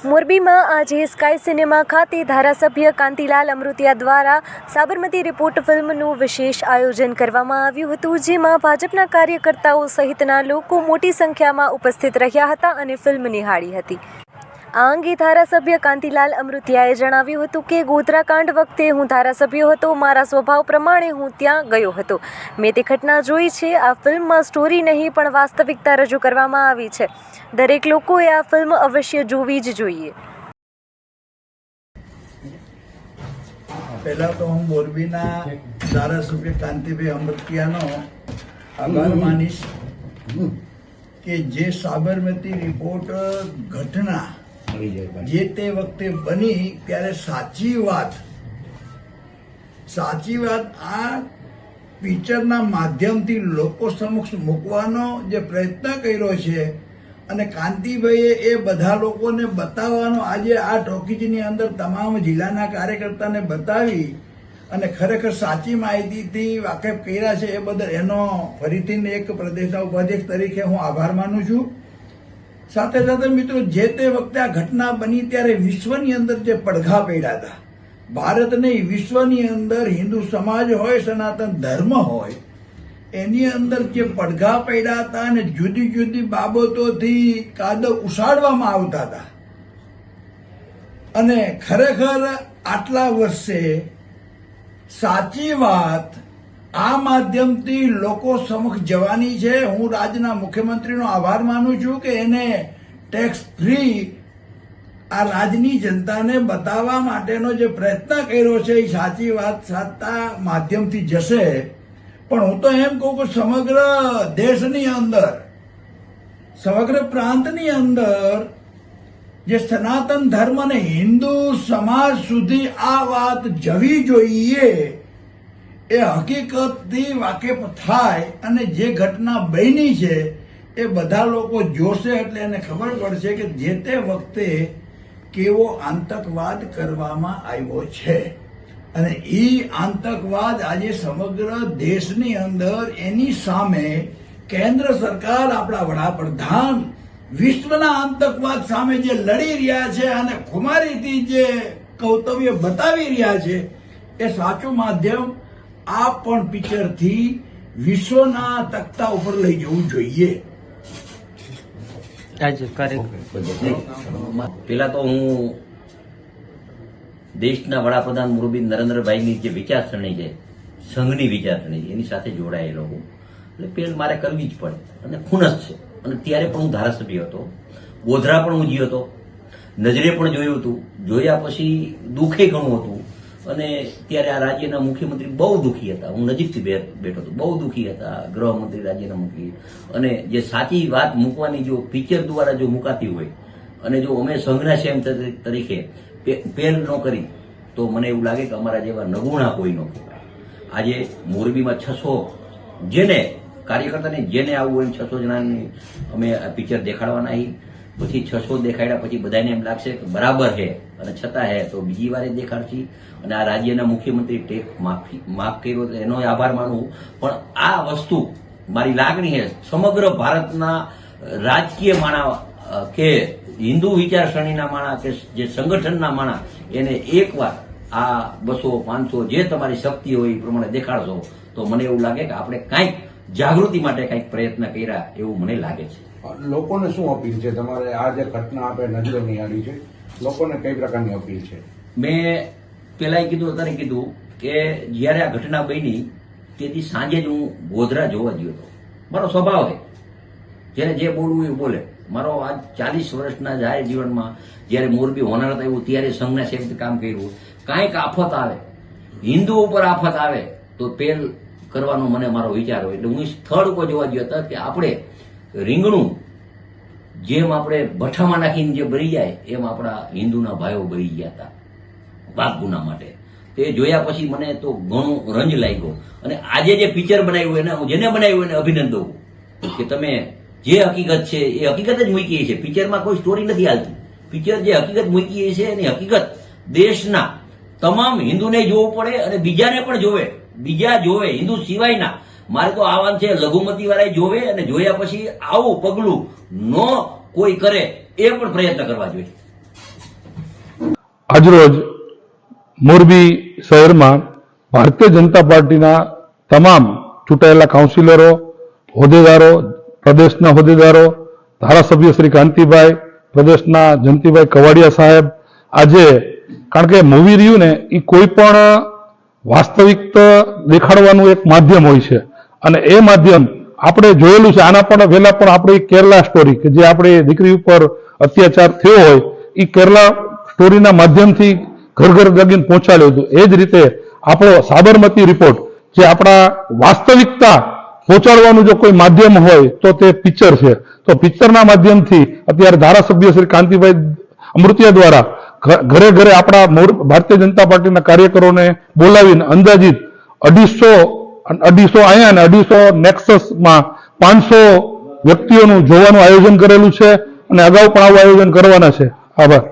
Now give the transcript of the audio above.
મોરબીમાં આજે sky cinema ખાતે ધારાસભ્ય કાંતિલાલ અમૃતિયા દ્વારા સાબરમતી રિપોર્ટ ફિલ્મનું વિશેષ આયોજન કરવામાં આવ્યું હતું, જેમાં ભાજપના કાર્યકર્તાઓ સહિતના લોકો મોટી સંખ્યામાં ઉપસ્થિત રહ્યા હતા અને ફિલ્મ નિહાળી હતી। આ અંગે ધારાસભ્ય કાંતિલાલ અમૃતિયાએ જણાવ્યું હતું કે ગોધરાકાંડ વખતે હું ધારાસભ્ય હતો, મારા સ્વભાવ પ્રમાણે હું ત્યાં ગયો હતો, મેં તે ઘટના જોઈ છે। આ ફિલ્મમાં સ્ટોરી નહીં પણ વાસ્તવિકતા રજૂ કરવામાં આવી છે। દરેક લોકોએ આ ફિલ્મ અવશ્ય જોવી જ જોઈએ। પહેલા તો હું મોરબીના ધારાસભ્ય કાંતિભાઈ અમૃતિયાનો આભાર માનીશ કે જે સાબરમતી રિપોર્ટ ઘટના જે તે વખતે બની ત્યારે સાચી વાત આ પિક્ચરના માધ્યમથી લોકો સમક્ષ મૂકવાનો જે પ્રયત્ન કર્યો છે અને કાંતિભાઈએ એ બધા લોકોને બતાવવાનો આજે આ ટોકીજની અંદર તમામ જિલ્લાના કાર્યકર્તાને બતાવી અને ખરેખર સાચી માહિતીથી વાકેફ કર્યા છે એ બદલ એનો ફરીથી એક પ્રદેશના ઉપાધ્યક્ષ તરીકે હું આભાર માનું છું। સાથે સાથે મિત્રો, જે તે વખતે આ ઘટના બની ત્યારે વિશ્વની અંદર જે પડઘા પડ્યા હતા, ભારત નહીં વિશ્વની અંદર હિન્દુ સમાજ હોય, સનાતન ધર્મ હોય, એની અંદર જે પડઘા પડ્યા હતા અને જુદી જુદી બાબતોથી કાદવ ઉછાળવામાં આવતા હતા અને ખરેખર આટલા વર્ષે સાચી વાત આ માધ્યમથી લોકો સમક્ષ જવાની છે। હું રાજ્યના મુખ્યમંત્રીનો આભાર માનું છું કે એને ટેક્સ ફ્રી આ રાજ્યની જનતાને બતાવવા માટેનો જે પ્રયત્ન કર્યો છે એ સાચી વાત સાચા માધ્યમથી જશે। પણ હું તો એમ કહું કે સમગ્ર દેશની અંદર, સમગ્ર પ્રાંતની અંદર જે સનાતન ધર્મ અને હિન્દુ સમાજ સુધી આ વાત જવી જોઈએ, એ હકીકતથી વાકેફ થાય અને જે ઘટના બની છે એ બધા લોકો જોશે એટલે એને ખબર પડશે કે જે તે વખતે કેવો આતંકવાદ કરવામાં આવ્યો છે અને એ આતંકવાદ આજે સમગ્ર દેશની અંદર એની સામે કેન્દ્ર સરકાર, આપણા વડાપ્રધાન વિશ્વના આતંકવાદ સામે જે લડી રહ્યા છે અને ખુમારીથી જે કર્તવ્ય બતાવી રહ્યા છે એ સાચું માધ્યમ આ પણ પિક્ચરથી વિશ્વના તખ્તા ઉપર લઈ જવું જોઈએ। પેલા તો હું દેશના વડાપ્રધાન મુરબી નરેન્દ્રભાઈની જે વિચારસરણી છે, સંઘની વિચારસરણી છે, એની સાથે જોડાયેલો હું, એટલે પેલ મારે કરવી જ પડે અને ખૂણસ છે। અને ત્યારે પણ હું ધારાસભ્ય હતો, ગોધરા પણ હું ગયો હતો, નજરે પણ જોયું હતું, જોયા પછી દુઃખે ઘણું હતું અને ત્યારે આ રાજ્યના મુખ્યમંત્રી બહુ દુઃખી હતા, હું નજીકથી બેઠો હતો, બહુ દુઃખી હતા ગૃહમંત્રી, રાજ્યના મંત્રી। અને જે સાચી વાત મૂકવાની જો પિક્ચર દ્વારા જો મુકાતી હોય અને જો અમે સંઘના સેમ તરીકે પહેલ ન કરી તો મને એવું લાગે કે અમારા જેવા નગુણા કોઈ ન કહેવાય। આજે મોરબીમાં 600 જેને કાર્યકર્તાને જેને આવવું હોય 600 જણાની અમે આ પિક્ચર દેખાડવાના છીએ। પછી 600 દેખાડ્યા પછી બધાને એમ લાગશે કે બરાબર છે અને છતાં હે તો બીજી વાર દેખાડશી। અને આ રાજ્યના મુખ્યમંત્રી માફ કર્યો એનો આભાર માનું। પણ આ વસ્તુ મારી લાગણી છે સમગ્ર ભારતના રાજકીય માણા કે હિન્દુ વિચારસરણીના માણા કે જે સંગઠનના માણા એને એકવાર આ 200, 500 જે તમારી શક્તિ હોય એ પ્રમાણે દેખાડશો તો મને એવું લાગે કે આપણે કાંઈક જાગૃતિ માટે કંઈક પ્રયત્ન કર્યા એવું મને લાગે છે। લોકોને શું અપીલ છે તમારે? આ જે ઘટના આપણે નજરે નિહાળી છે, લોકોને કઈ પ્રકારની અપીલ છે? મેં પેલા કીધું, અત્યારે કીધું કે જયારે આ ઘટના બની તેથી સાંજે જ હું ગોધરા જોવા ગયો હતો। મારો સ્વભાવ છે જેને જે બોલવું એ બોલે। મારો આજ 40 વર્ષના જાહેર જીવનમાં જયારે મોરબી હોનારત આવ્યું ત્યારે સંઘના સેવકથી કામ કર્યું। કાંઈક આફત આવે, હિન્દુ ઉપર આફત આવે તો પહેલ કરવાનો મને મારો વિચાર હોય એટલે હું સ્થળ ઉપર જોવા ગયો હતો કે આપણે રીંગણું જેમ આપણે ભઠ્ઠામાં નાખીને જે બળી જાય એમ આપણા હિન્દુના ભાઈઓ બળી ગયા હતા પાપ ગુના માટે। તે જોયા પછી મને તો ઘણું રંજ લાગ્યો અને આજે જે પિક્ચર બનાવ્યું એને જેને બનાવ્યું એને અભિનંદન કે તમે જે હકીકત છે એ હકીકત જ મૂકી છે। પિક્ચરમાં કોઈ સ્ટોરી નથી હાલતી, પિક્ચર જે હકીકત મૂકી છે એની હકીકત દેશના તમામ હિન્દુને જોવું પડે અને બીજાને પણ જોવે, બીજા જોવે હિન્દુ સિવાયના। મારે તો આવાન છે લઘુમતી વાળા જોવે અને જોયા પછી આવું પગલું ન કોઈ કરે એ પણ પ્રયત્ન કરવા જોઈએ। આજરોજ મોરબી શહેરમાં ભારતીય જનતા પાર્ટીના તમામ ચૂંટાયેલા કાઉન્સિલરો, હોદ્દેદારો, પ્રદેશના હોદ્દેદારો, ધારાસભ્ય શ્રી કાંતિભાઈ, પ્રદેશના જયંતિભાઈ કવાડિયા સાહેબ, આજે કારણ કે મૂવી રહ્યું ને એ કોઈ પણ વાસ્તવિકતા દેખાડવાનું એક માધ્યમ હોય છે અને એ માધ્યમ આપણે જોયેલું છે. આના પણ પહેલા પણ આપણી કેરલા સ્ટોરી કે જે આપણી દીકરી ઉપર અત્યાચાર થયો હોય એ કેરલા સ્ટોરીના માધ્યમથી ઘર ઘર લગીને પહોંચાડ્યું હતું. એ જ રીતે આપણો સાબરમતી રિપોર્ટ જે આપણા વાસ્તવિકતા પહોંચાડવાનું જો કોઈ માધ્યમ હોય તો તે પિક્ચર છે. તો પિક્ચરના માધ્યમથી અત્યારે ધારાસભ્ય શ્રી કાંતિભાઈ અમૃતિયા દ્વારા ઘરે ઘરે આપણા ભારતીય જનતા પાર્ટીના કાર્યકરોને બોલાવીને અંદાજિત 250 અહીંયા અને 250 નેક્સસમાં 500 વ્યક્તિઓનું જોવાનું આયોજન કરેલું છે અને અગાઉ પણ આવું આયોજન કરવાના છે. આભાર.